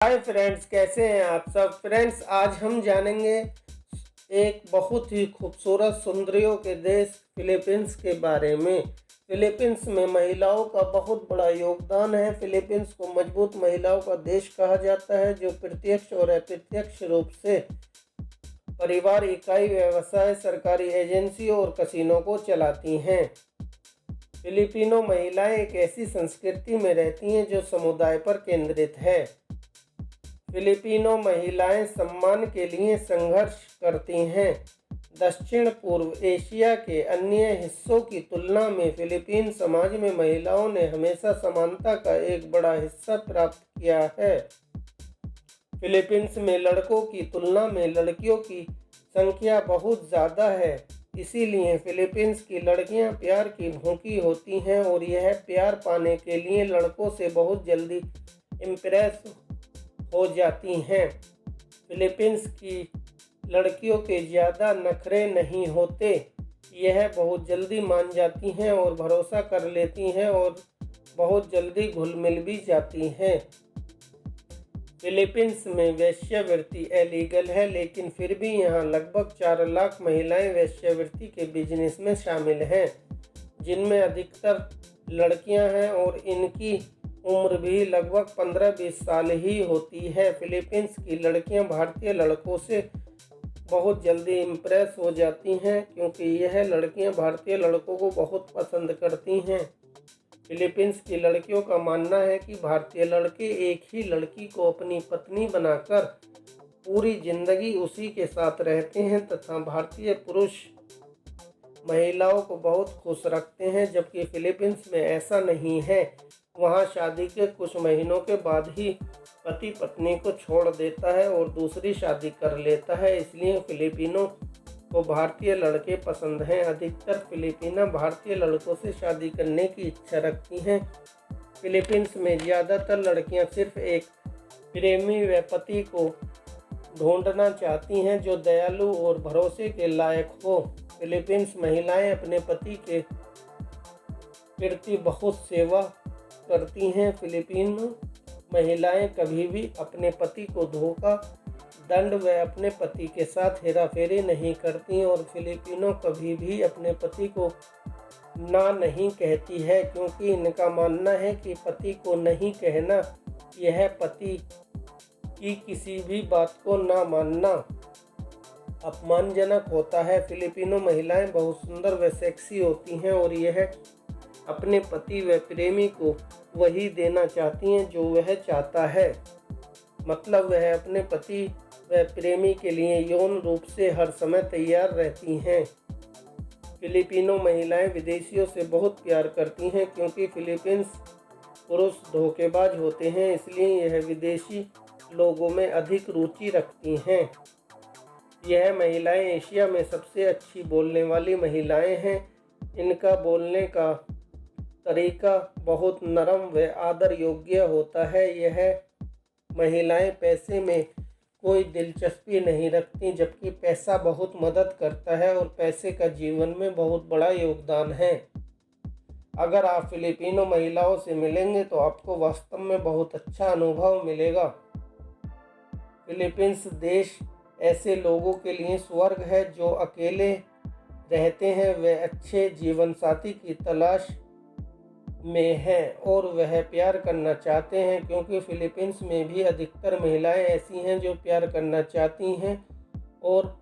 Hi friends, कैसे हैं आप सब। फ्रेंड्स, आज हम जानेंगे एक बहुत ही खूबसूरत सुंदरियों के देश फिलीपींस के बारे में। फिलीपींस में महिलाओं का बहुत बड़ा योगदान है। फिलीपींस को मजबूत महिलाओं का देश कहा जाता है, जो प्रत्यक्ष और अप्रत्यक्ष रूप से परिवार इकाई, व्यवसाय, सरकारी एजेंसी और कसिनो को चलाती हैं। फिलिपिनो महिलाएं एक ऐसी संस्कृति में रहती हैं जो समुदाय पर केंद्रित है। फिलिपिनो महिलाएं सम्मान के लिए संघर्ष करती हैं। दक्षिण पूर्व एशिया के अन्य हिस्सों की तुलना में फिलीपीन समाज में महिलाओं ने हमेशा समानता का एक बड़ा हिस्सा प्राप्त किया है। फिलीपींस में लड़कों की तुलना में लड़कियों की संख्या बहुत ज़्यादा है। इसीलिए फिलीपींस की लड़कियां प्यार की भूखी होती हैं और यह प्यार पाने के लिए लड़कों से बहुत जल्दी इम्प्रेस हो जाती हैं। फिलीपींस की लड़कियों के ज़्यादा नखरे नहीं होते। यह बहुत जल्दी मान जाती हैं और भरोसा कर लेती हैं और बहुत जल्दी घुल मिल भी जाती हैं। फिलीपींस में वेश्यावृत्ति इलीगल है, लेकिन फिर भी यहाँ लगभग 4 लाख महिलाएं वेश्यावृत्ति के बिजनेस में शामिल हैं, जिनमें अधिकतर लड़कियां हैं और इनकी उम्र भी लगभग 15-20 साल ही होती है। फिलीपींस की लड़कियां भारतीय लड़कों से बहुत जल्दी इम्प्रेस हो जाती हैं, क्योंकि यह लड़कियां भारतीय लड़कों को बहुत पसंद करती हैं। फिलीपींस की लड़कियों का मानना है कि भारतीय लड़के एक ही लड़की को अपनी पत्नी बनाकर पूरी जिंदगी उसी के साथ रहते हैं तथा भारतीय पुरुष महिलाओं को बहुत खुश रखते हैं, जबकि फिलीपींस में ऐसा नहीं है। वहां शादी के कुछ महीनों के बाद ही पति पत्नी को छोड़ देता है और दूसरी शादी कर लेता है। इसलिए फिलिपिनो को भारतीय लड़के पसंद हैं। अधिकतर फिलिपिना भारतीय लड़कों से शादी करने की इच्छा रखती हैं। फिलीपींस में ज़्यादातर लड़कियां सिर्फ एक प्रेमी व पति को ढूंढना चाहती हैं जो दयालु और भरोसे के लायक हो। फिलीपींस महिलाएं अपने पति के प्रति बहुत सेवा करती हैं। फिलिपिनो महिलाएं कभी भी अपने पति को धोखा, दंड व अपने पति के साथ हेराफेरी नहीं करती और फिलिपिनो कभी भी अपने पति को ना नहीं कहती है, क्योंकि इनका मानना है कि पति को नहीं कहना यह पति की किसी भी बात को ना मानना अपमानजनक होता है। फिलिपिनो महिलाएं बहुत सुंदर व सेक्सी होती हैं और यह अपने पति व प्रेमी को वही देना चाहती हैं जो वह चाहता है। मतलब वह अपने पति व प्रेमी के लिए यौन रूप से हर समय तैयार रहती हैं। फिलिपिनो महिलाएं विदेशियों से बहुत प्यार करती हैं, क्योंकि फिलीपींस पुरुष धोखेबाज होते हैं, इसलिए यह विदेशी लोगों में अधिक रुचि रखती हैं। यह महिलाएं एशिया में सबसे अच्छी बोलने वाली महिलाएं हैं। इनका बोलने का तरीका बहुत नरम व आदर योग्य होता है। यह महिलाएं पैसे में कोई दिलचस्पी नहीं रखती, जबकि पैसा बहुत मदद करता है और पैसे का जीवन में बहुत बड़ा योगदान है। अगर आप फिलिपिनो महिलाओं से मिलेंगे तो आपको वास्तव में बहुत अच्छा अनुभव मिलेगा। फिलीपींस देश ऐसे लोगों के लिए स्वर्ग है जो अकेले रहते हैं, वे अच्छे जीवन साथी की तलाश में हैं और वह प्यार करना चाहते हैं, क्योंकि फिलीपींस में भी अधिकतर महिलाएं ऐसी हैं जो प्यार करना चाहती हैं और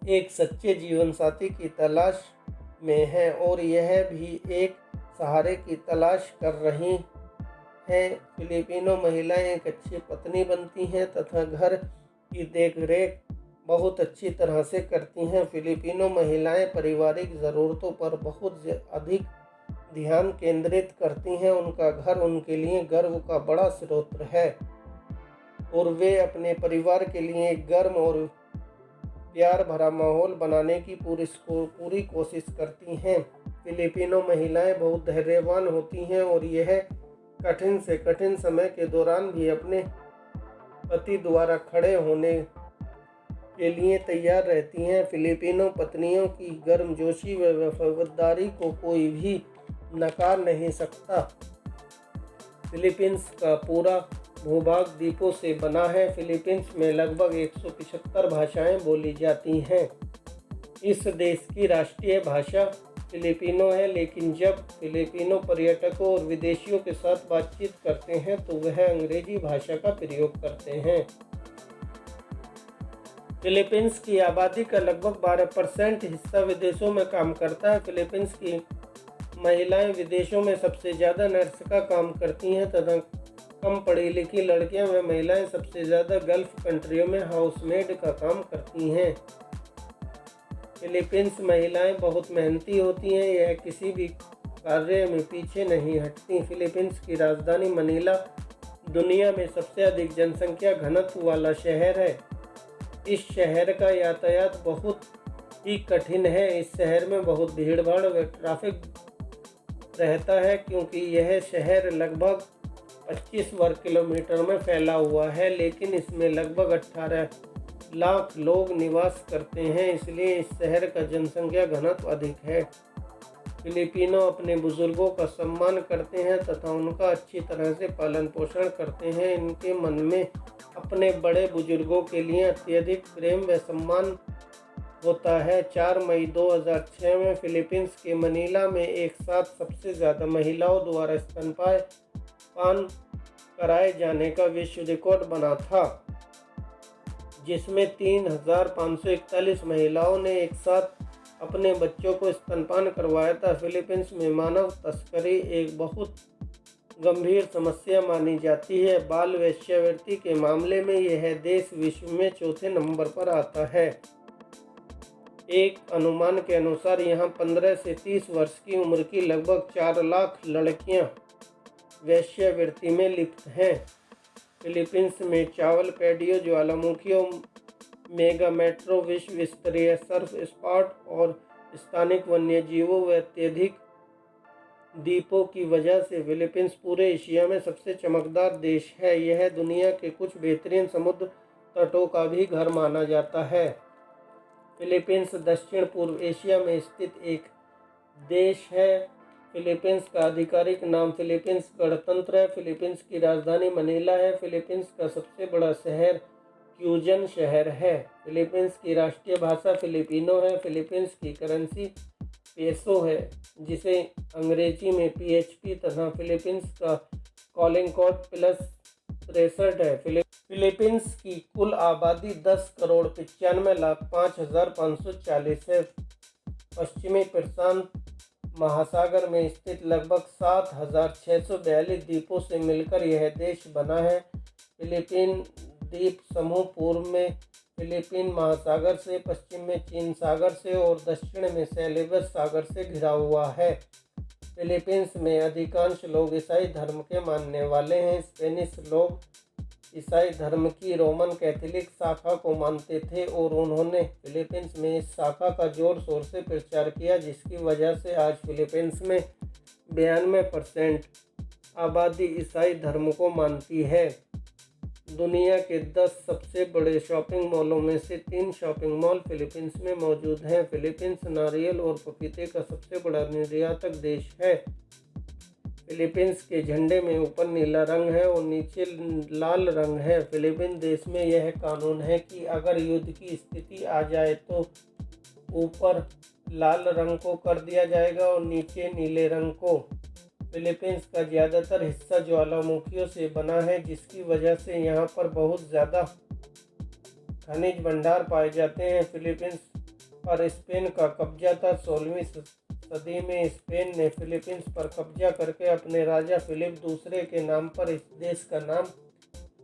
एक सच्चे जीवन साथी की तलाश में हैं और यह भी एक सहारे की तलाश कर रही हैं। फिलिपिनो महिलाएं एक अच्छी पत्नी बनती हैं तथा घर की देखरेख बहुत अच्छी तरह से करती हैं। फिलिपिनो महिलाएं पारिवारिक ज़रूरतों पर बहुत अधिक ध्यान केंद्रित करती हैं। उनका घर उनके लिए गर्व का बड़ा स्रोत है और वे अपने परिवार के लिए एक गर्म और प्यार भरा माहौल बनाने की पूरी कोशिश करती हैं। फिलिपिनो महिलाएं बहुत धैर्यवान होती हैं और यह कठिन से कठिन समय के दौरान भी अपने पति द्वारा खड़े होने के लिए तैयार रहती हैं। फिलिपिनो पत्नियों की गर्मजोशी व वफादारी को कोई भी नकार नहीं सकता। फिलीपींस का पूरा भूभाग द्वीपों से बना है। फिलीपींस में लगभग 175 भाषाएं बोली जाती हैं। इस देश की राष्ट्रीय भाषा फिलिपिनो है, लेकिन जब फिलिपिनो पर्यटकों और विदेशियों के साथ बातचीत करते हैं तो वह अंग्रेजी भाषा का प्रयोग करते हैं। फिलीपींस की आबादी का लगभग 12% हिस्सा विदेशों में काम करता है। फिलीपींस की महिलाएं विदेशों में सबसे ज़्यादा नर्स का काम करती हैं तथा कम पढ़ी लिखी लड़कियां व महिलाएं सबसे ज़्यादा गल्फ कंट्रियों में हाउसमेड का काम करती हैं। फिलीपींस महिलाएं बहुत मेहनती होती हैं, यह किसी भी कार्य में पीछे नहीं हटती। फिलीपींस की राजधानी मनीला दुनिया में सबसे अधिक जनसंख्या घनत्व वाला शहर है। इस शहर का यातायात बहुत ही कठिन है। इस शहर में बहुत भीड़ भाड़ व ट्रैफिक रहता है क्योंकि यह शहर लगभग 25 वर्ग किलोमीटर में फैला हुआ है, लेकिन इसमें लगभग 18 लाख लोग निवास करते हैं, इसलिए इस शहर का जनसंख्या घनत्व अधिक है। फिलिपिनो अपने बुजुर्गों का सम्मान करते हैं तथा उनका अच्छी तरह से पालन पोषण करते हैं। इनके मन में अपने बड़े बुजुर्गों के लिए अत्यधिक प्रेम व सम्मान होता है। 4 मई 2006 में फिलीपींस के मनीला में एक साथ सबसे ज़्यादा महिलाओं द्वारा स्तनपान कराए जाने का विश्व रिकॉर्ड बना था, जिसमें 3,541 महिलाओं ने एक साथ अपने बच्चों को स्तनपान करवाया था। फिलीपींस में मानव तस्करी एक बहुत गंभीर समस्या मानी जाती है। बाल वेश्यावृत्ति के मामले में यह देश विश्व में चौथे नंबर पर आता है। एक अनुमान के अनुसार यहाँ 15 से 30 वर्ष की उम्र की लगभग 4 लाख लड़कियाँ वेश्यावृत्ति में लिप्त हैं। फिलीपींस में चावल पैडियो, ज्वालामुखियों, मेगा मेट्रो, विश्व स्तरीय सर्फ स्पॉट और स्थानिक वन्यजीवों व अत्यधिक द्वीपों की वजह से फिलीपींस पूरे एशिया में सबसे चमकदार देश है। यह दुनिया के कुछ बेहतरीन समुद्र तटों का भी घर माना जाता है। फिलीपींस दक्षिण पूर्व एशिया में स्थित एक देश है। फिलीपींस का आधिकारिक नाम फिलीपींस गणतंत्र है। फिलीपींस की राजधानी मनीला है। फिलीपींस का सबसे बड़ा शहर क्यूजन शहर है। फिलीपींस की राष्ट्रीय भाषा फिलिपिनो है। फिलीपींस की करेंसी पेसो है, जिसे अंग्रेजी में PHP तथा फिलीपींस का कॉलिंग कोड +63 है। फिलीपींस की कुल आबादी 10,95,05,540 है। पश्चिमी प्रशांत महासागर में स्थित लगभग 7,642 द्वीपों से मिलकर यह देश बना है। फिलीपीन द्वीप समूह पूर्व में फिलीपीन महासागर से, पश्चिम में चीन सागर से और दक्षिण में सेलेबस सागर से घिरा हुआ है। फिलीपींस में अधिकांश लोग ईसाई धर्म के मानने वाले हैं। स्पेनिश लोग ईसाई धर्म की रोमन कैथोलिक शाखा को मानते थे और उन्होंने फिलीपींस में इस शाखा का जोर शोर से प्रचार किया, जिसकी वजह से आज फिलीपींस में 92% आबादी ईसाई धर्म को मानती है। दुनिया के 10 सबसे बड़े शॉपिंग मॉलों में से 3 शॉपिंग मॉल फिलीपींस में मौजूद हैं। फिलीपींस नारियल और पपीते का सबसे बड़ा निर्यातक देश है। फिलीपींस के झंडे में ऊपर नीला रंग है और नीचे लाल रंग है। फिलीपीन देश में यह कानून है कि अगर युद्ध की स्थिति आ जाए तो ऊपर लाल रंग को कर दिया जाएगा और नीचे नीले रंग को। फिलीपींस का ज़्यादातर हिस्सा ज्वालामुखियों से बना है, जिसकी वजह से यहाँ पर बहुत ज़्यादा खनिज भंडार पाए जाते हैं। फिलीपींस पर स्पेन का कब्जा था। 16वीं सदी में स्पेन ने फिलीपींस पर कब्जा करके अपने राजा फिलिप दूसरे के नाम पर इस देश का नाम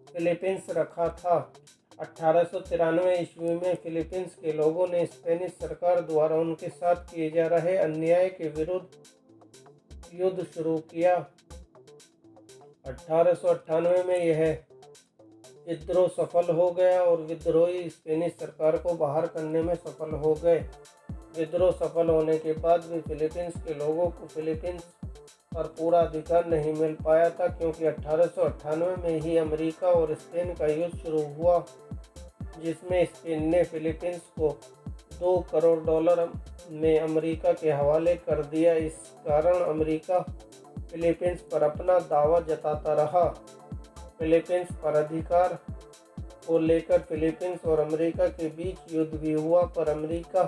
फिलीपींस रखा था। 1893 ईस्वी में फिलीपींस के लोगों ने स्पेनिश सरकार द्वारा उनके साथ किए जा रहे अन्याय के विरुद्ध युद्ध शुरू किया। 1898 में यह विद्रोह सफल हो गया और विद्रोही स्पेनिश सरकार को बाहर करने में सफल हो गए। विद्रोह सफल होने के बाद भी फिलीपींस के लोगों को फिलीपींस पर पूरा अधिकार नहीं मिल पाया था, क्योंकि 1898 में ही अमेरिका और स्पेन का युद्ध शुरू हुआ, जिसमें स्पेन ने फिलीपींस को $2 करोड़ में अमेरिका के हवाले कर दिया। इस कारण अमेरिका फिलीपींस पर अपना दावा जताता रहा। फिलीपींस पर अधिकार को लेकर फिलीपींस और अमेरिका के बीच युद्ध भी हुआ, पर अमेरिका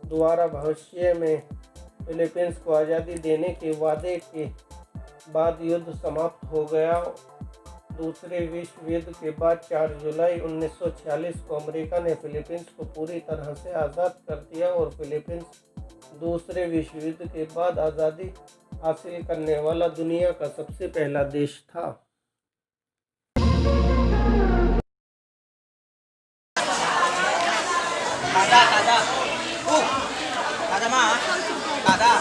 द्वारा भविष्य में फिलीपींस को आज़ादी देने के वादे के बाद युद्ध समाप्त हो गया। दूसरे विश्व युद्ध के बाद 4 जुलाई 1946 को अमेरिका ने फिलीपींस को पूरी तरह से आज़ाद कर दिया और फिलीपींस दूसरे विश्व युद्ध के बाद आज़ादी हासिल करने वाला दुनिया का सबसे पहला देश था। Kada, kada. Oh, kada mah. Kada.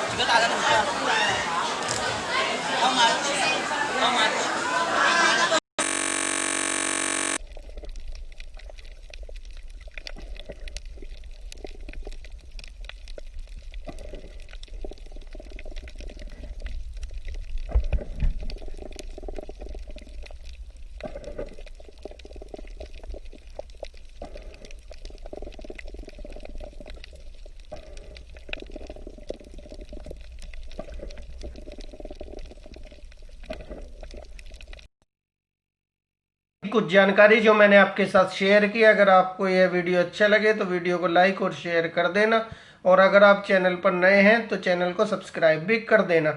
Juga kada naman siya. How much? How much? कुछ जानकारी जो मैंने आपके साथ शेयर की, अगर आपको यह वीडियो अच्छा लगे तो वीडियो को लाइक और शेयर कर देना, और अगर आप चैनल पर नए हैं तो चैनल को सब्सक्राइब भी कर देना।